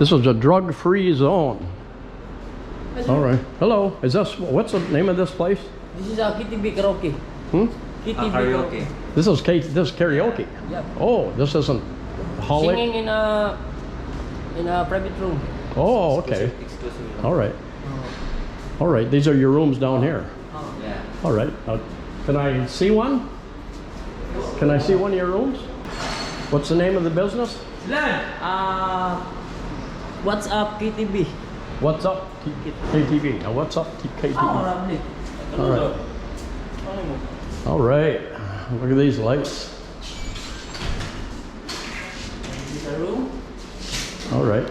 This is a drug-free zone. All right. Hello. Is this, what's the name of this place? This is a KTV karaoke. KTV karaoke. This is karaoke. Yep. Oh, this isn't holic. Singing in a private room. Oh, okay. Exclusive. All right. All right. These are your rooms down here. Oh, yeah. All right. Can I see one? Can I see one of your rooms? What's the name of the business? What's up KTV? What's up KTV? Now what's up KTV? All right. All right. Look at these lights. Is a room? All right.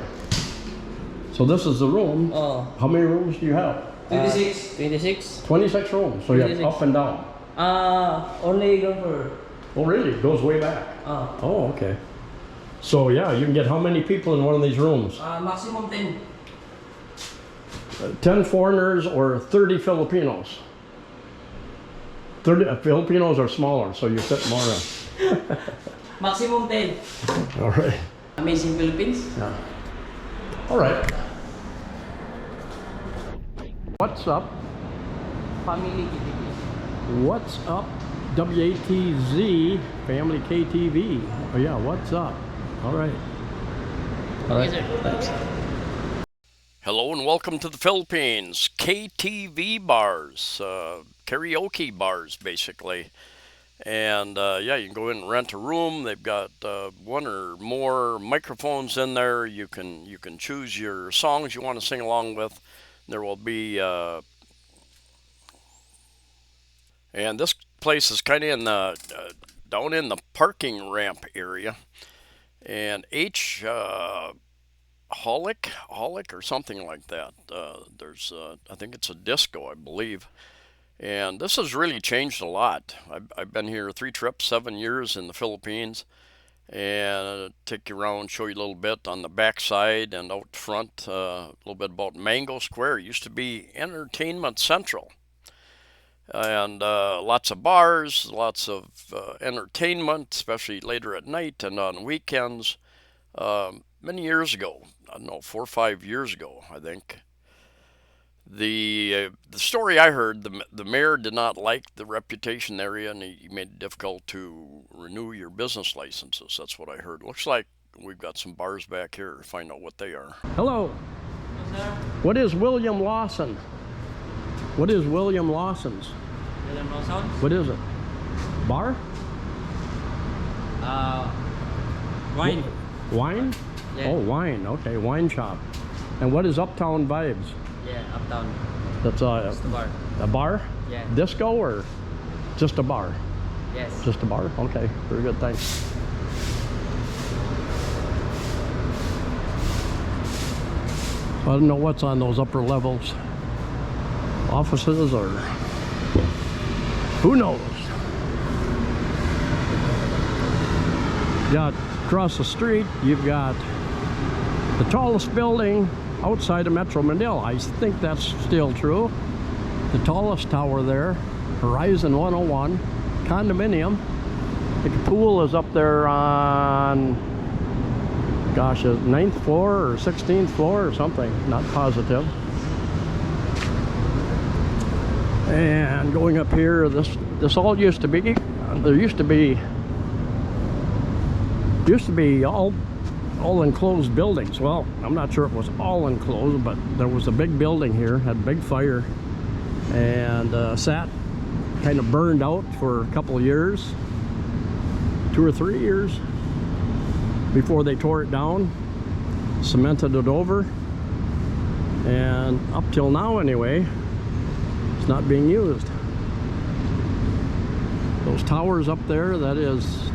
So this is the room. How many rooms do you have? 26. 26. 26 rooms. So you have up and down. Only ground floor. Oh, really? It goes way back. Oh, okay. So yeah, you can get how many people in one of these rooms? Maximum 10. 10 foreigners or 30 Filipinos? 30 Filipinos are smaller, so you fit more in. Maximum 10. All right. Amazing Philippines. Yeah. All right. What's up? Family KTV. What's up? WATZ Family KTV. Oh yeah, what's up? All right. All right. Thanks. Hello and welcome to the Philippines. KTV bars, karaoke bars basically. And yeah, you can go in and rent a room. They've got one or more microphones in there. You can choose your songs you want to sing along with. There will be and this place is kind of in the down in the parking ramp area. And Holic or something like that. There's I think it's a disco, I believe. And this has really changed a lot. I've been here 3 trips, 7 years in the Philippines, and I'll take you around, show you a little bit on the back side and out front, a little bit about Mango Square. It used to be Entertainment Central, and lots of bars, lots of entertainment, especially later at night and on weekends. Many years ago, I don't know, 4 or 5 years ago, I think. The story I heard, the mayor did not like the reputation area, and he made it difficult to renew your business licenses. That's what I heard. Looks like we've got some bars back here to find out what they are. Hello. Yes, sir. What is William Lawson? What is William Lawson's? William Lawson? What is it? Bar? Wine. Wine? Yeah. Oh, wine. Okay, wine shop. And what is Uptown Vibes? Yeah, uptown. That's Just a bar. a bar? Yeah. Disco or just a bar? Yes. Just a bar? Okay, very good, thanks. I don't know what's on those upper levels. Offices or who knows? Yeah, across the street you've got the tallest building outside of Metro Manila. I think that's still true. The tallest tower there, Horizon 101, Condominium. The pool is up there on, gosh, 9th floor or 16th floor or something, not positive. And going up here, this all used to be, there used to be all enclosed buildings. Well, I'm not sure it was all enclosed, but there was a big building here, had a big fire, and sat kind of burned out for a couple of years, 2 or 3 years, before they tore it down, cemented it over, and up till now anyway, it's not being used. Those towers up there, that is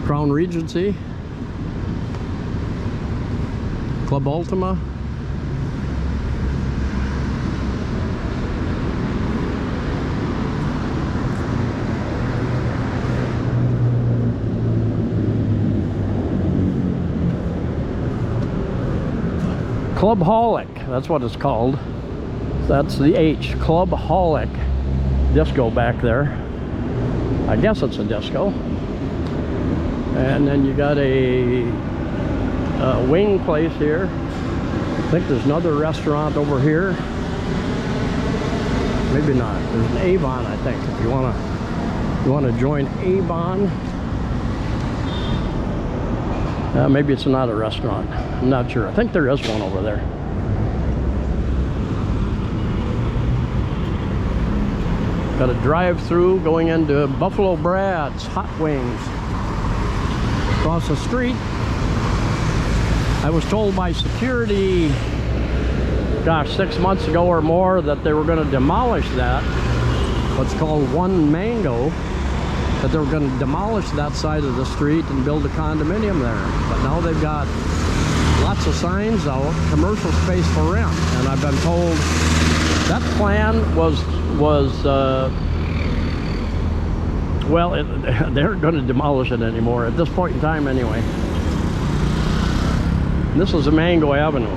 Crown Regency, Club Ultima, Club Holic, that's what it's called. That's the H, Club Holic. Disco back there. I guess it's a disco. And then you got a wing place here. I think there's another restaurant over here. Maybe not. There's an Avon, I think, if you wanna join Avon. Maybe it's not a restaurant. I'm not sure. I think there is one over there. Got a drive-through going into Buffalo Brad's Hot Wings. Across the street. I was told by security, gosh, 6 months ago or more, that they were going to demolish that, what's called One Mango, that they were going to demolish that side of the street and build a condominium there. But now they've got lots of signs out, commercial space for rent, and I've been told that plan was well, they're going to demolish it anymore at this point in time anyway. This is a Mango Avenue.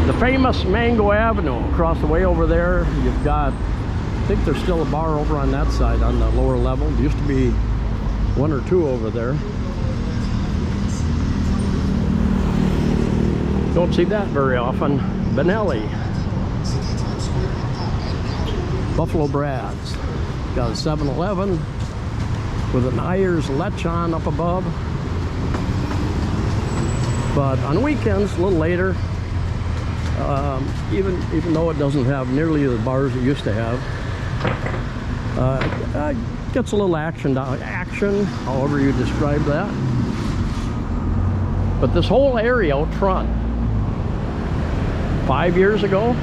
The famous Mango Avenue. Across the way over there, you've got, I think there's still a bar over on that side on the lower level. There used to be one or two over there. Don't see that very often. Benelli. Buffalo Brad's. Got a 7-Eleven with an Ayers Lechon up above. But on weekends, a little later, even though it doesn't have nearly the bars it used to have, gets a little action, however you describe that. But this whole area out front, 5 years ago,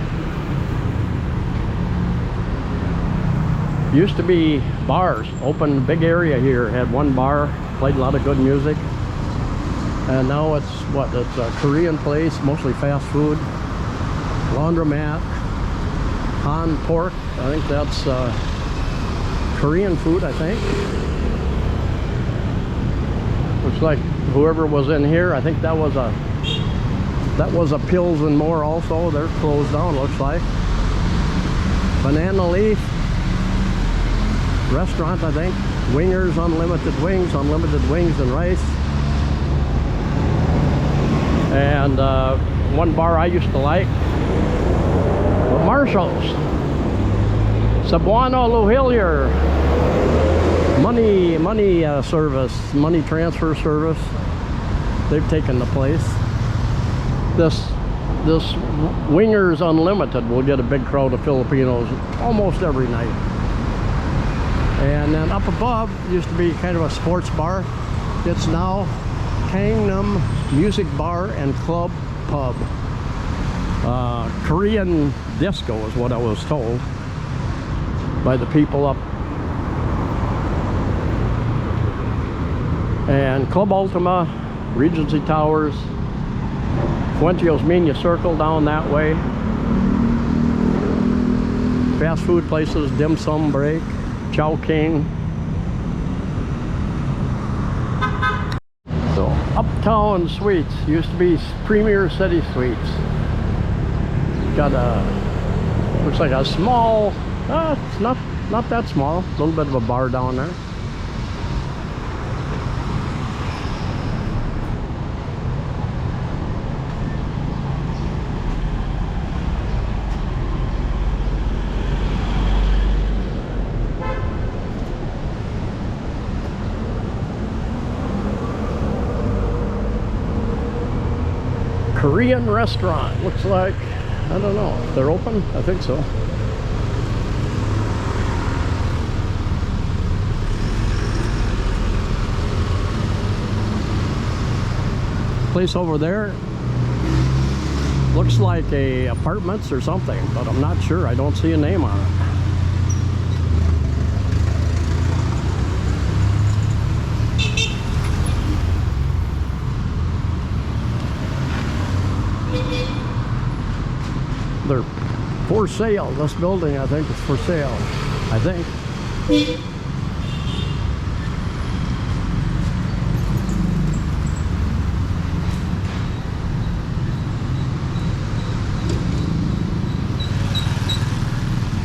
used to be bars. Open big area here, had one bar, played a lot of good music. And now it's what? It's a Korean place, mostly fast food. Laundromat, Han Pork. I think that's Korean food, I think. Looks like whoever was in here, I think that was a Pills and More also. They're closed down, looks like. Banana Leaf restaurant, I think. Wingers, unlimited wings and rice. And one bar I used to like, Marshall's, Cebuano Hillier, money service, money transfer service. They've taken the place. This Wingers Unlimited will get a big crowd of Filipinos almost every night. And then up above used to be kind of a sports bar. It's now Gangnam Music Bar and Club Pub. Korean disco is what I was told by the people up. And Club Ultima, Regency Towers, Fuente Osmena Circle down that way. Fast food places, Dim Sum Break, Chow King. So Uptown Suites used to be Premier City Suites. Got a, looks like a small, it's not that small, a little bit of a bar down there. Korean restaurant, looks like. I don't know. They're open? I think so. Place over there looks like a apartments or something, but I'm not sure. I don't see a name on it. They're for sale. This building, I think, is for sale. I think.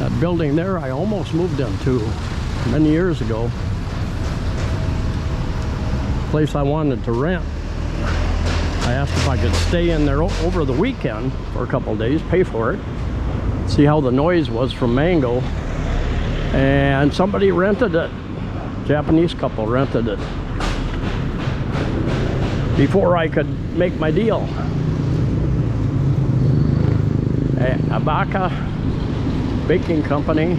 That building there, I almost moved into many years ago. Place I wanted to rent. I asked if I could stay in there over the weekend for a couple days, pay for it, see how the noise was from Mango. And somebody rented it. Japanese couple rented it before I could make my deal. Abaka Baking Company.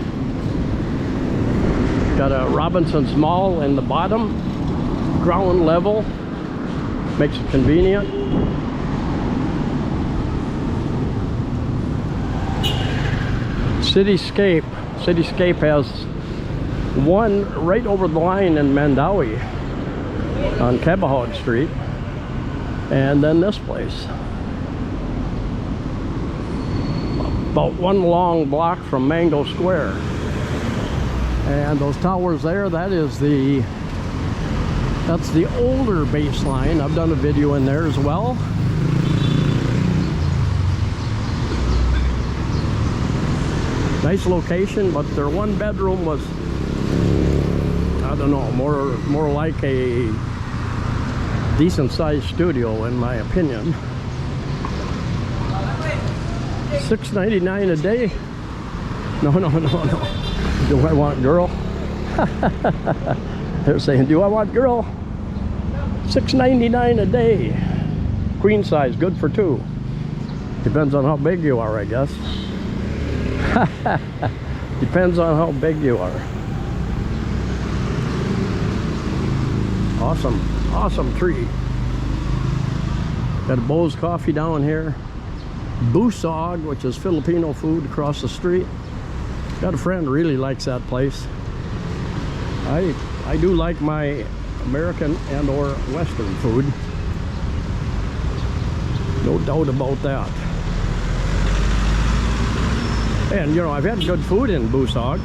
Got a Robinson's Mall in the bottom, ground level. Makes it convenient. Cityscape. Cityscape has one right over the line in Mandawi on Cabahog Street. And then this place. About one long block from Mango Square. And those towers there, that's the older baseline. I've done a video in there as well. Nice location, but their one bedroom was, I don't know, more like a decent sized studio in my opinion. $6.99 a day. No. Do I want girl? They're saying, do I want girl? $6.99 a day. Queen size, good for two. Depends on how big you are, I guess. Depends on how big you are. Awesome tree. Got a Bose Coffee down here. Busog, which is Filipino food, across the street. Got a friend who really likes that place. I do like my American and or Western food. No doubt about that. And you know, I've had good food in Busog.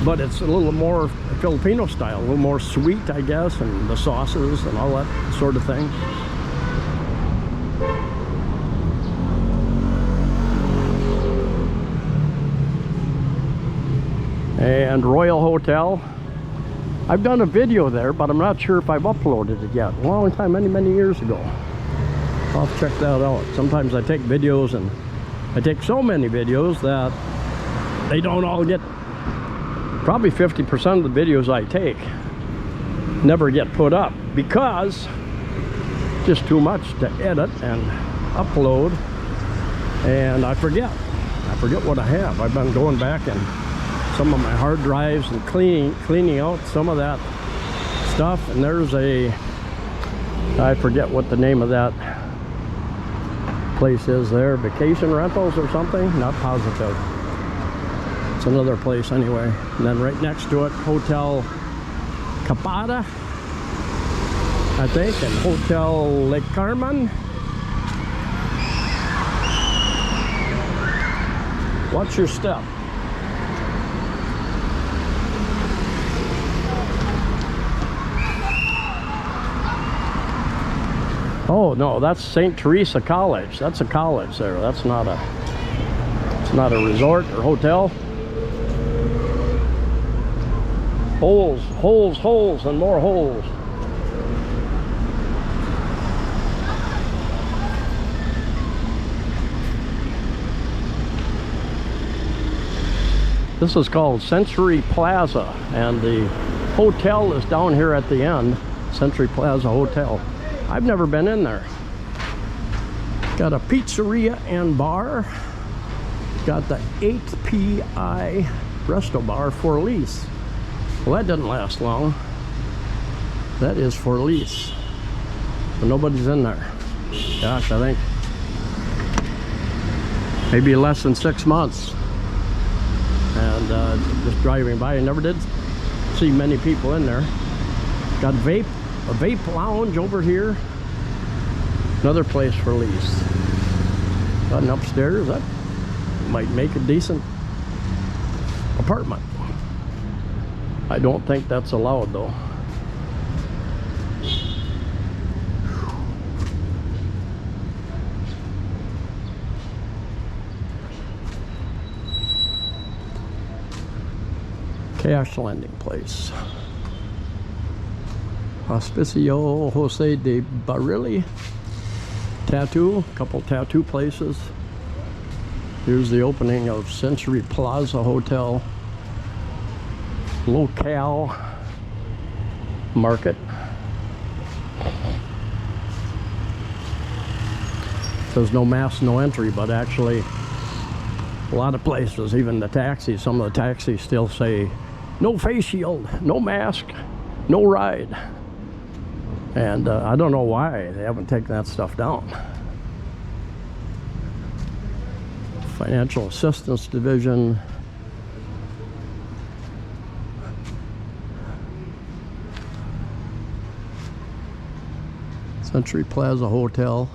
But it's a little more Filipino style, a little more sweet, I guess, and the sauces and all that sort of thing. And Royal Hotel. I've done a video there, but I'm not sure if I've uploaded it yet. A long time, many years ago. I'll check that out. Sometimes I take videos, and I take so many videos that they don't all get, probably 50% of the videos I take never get put up because just too much to edit and upload, and I forget what I have. I've been going back and some of my hard drives and cleaning out some of that stuff, and there's I forget what the name of that place is there, Vacation Rentals or something, not positive. It's another place anyway. And then right next to it, Hotel Capada, I think, and Hotel Lake Carmen. Watch your step. Oh no, that's St. Teresa College. That's a college there. That's not a, it's not a resort or hotel. Holes, holes, holes, and more holes. This is called Century Plaza, and the hotel is down here at the end. Century Plaza Hotel. I've never been in there. Got a pizzeria and bar. Got the 8PI Resto Bar for lease. Well, that doesn't last long. That is for lease. But nobody's in there. Gosh, I think maybe less than 6 months. And just driving by, I never did see many people in there. Got a vape lounge over here. Another place for lease. Got an upstairs. That might make a decent apartment. I don't think that's allowed though. Cash lending place. Hospicio Jose de Barili. Tattoo, couple tattoo places. Here's the opening of Century Plaza Hotel. Local Market. Says no mask, no entry, but actually a lot of places, even the taxis, some of the taxis still say no face shield, no mask, no ride. And I don't know why they haven't taken that stuff down. Financial Assistance Division. Century Plaza Hotel.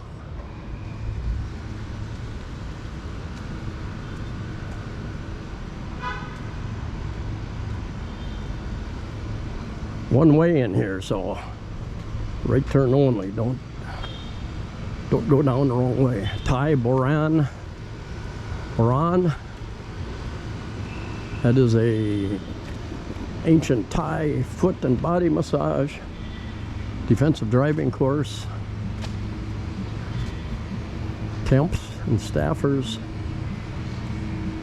One way in here, so right turn only. Don't go down the wrong way. Thai Boran. That is a ancient Thai foot and body massage. Defensive driving course. Temps and staffers.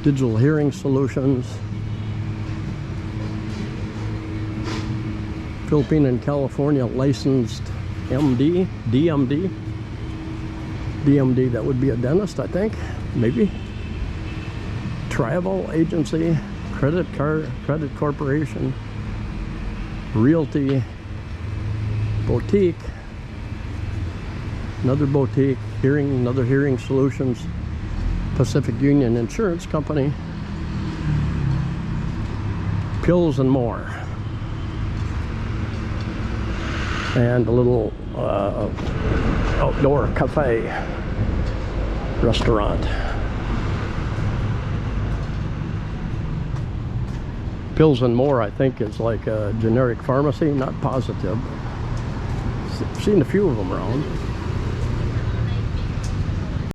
Digital hearing solutions. Philippine and California licensed DMD, that would be a dentist, I think, maybe. Travel agency, credit corporation, realty, boutique, another boutique, another hearing solutions, Pacific Union Insurance Company, pills and more. And a little outdoor cafe restaurant. Pills and More, I think, is like a generic pharmacy, not positive. Seen a few of them around.